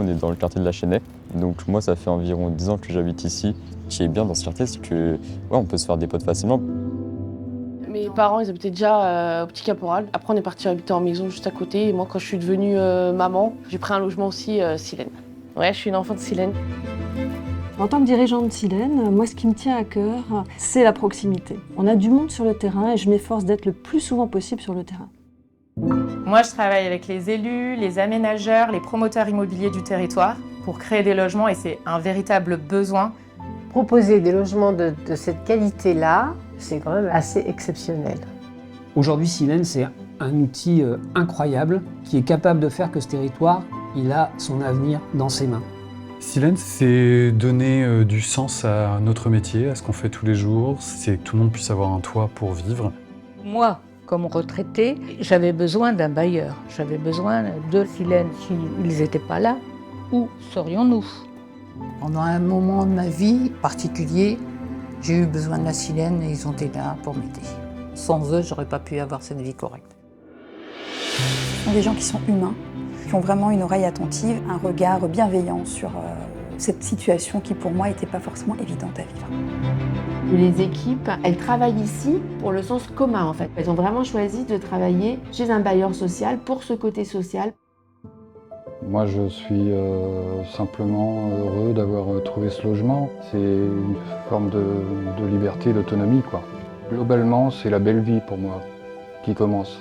on est dans le quartier de la Chênaie. Donc moi, ça fait environ 10 ans que j'habite ici. Ce qui est bien dans ce quartier, c'est que ouais, on peut se faire des potes facilement. Mes parents, ils habitaient déjà au Petit Caporal. Après, on est parti habiter en maison juste à côté. Et moi, quand je suis devenue maman, j'ai pris un logement aussi, Silène. Ouais, je suis une enfant de Silène. En tant que dirigeante de Silène, moi, ce qui me tient à cœur, c'est la proximité. On a du monde sur le terrain et je m'efforce d'être le plus souvent possible sur le terrain. Moi, je travaille avec les élus, les aménageurs, les promoteurs immobiliers du territoire pour créer des logements et c'est un véritable besoin. Proposer des logements de cette qualité-là, c'est quand même assez exceptionnel. Aujourd'hui, Silène, c'est un outil incroyable qui est capable de faire que ce territoire, il a son avenir dans ses mains. Silène, c'est donner du sens à notre métier, à ce qu'on fait tous les jours, c'est que tout le monde puisse avoir un toit pour vivre. Moi, comme retraitée, j'avais besoin d'un bailleur, j'avais besoin de Silène. S'ils n'étaient pas là, où serions-nous? Pendant un moment de ma vie particulier, j'ai eu besoin de la Silène et ils ont été là pour m'aider. Sans eux, j'aurais pas pu avoir cette vie correcte. Ce sont des gens qui sont humains, qui ont vraiment une oreille attentive, un regard bienveillant sur cette situation qui pour moi n'était pas forcément évidente à vivre. Les équipes, elles travaillent ici pour le sens commun en fait. Elles ont vraiment choisi de travailler chez un bailleur social pour ce côté social. Moi, je suis simplement heureux d'avoir trouvé ce logement. C'est une forme de liberté, d'autonomie, quoi. Globalement, c'est la belle vie pour moi qui commence.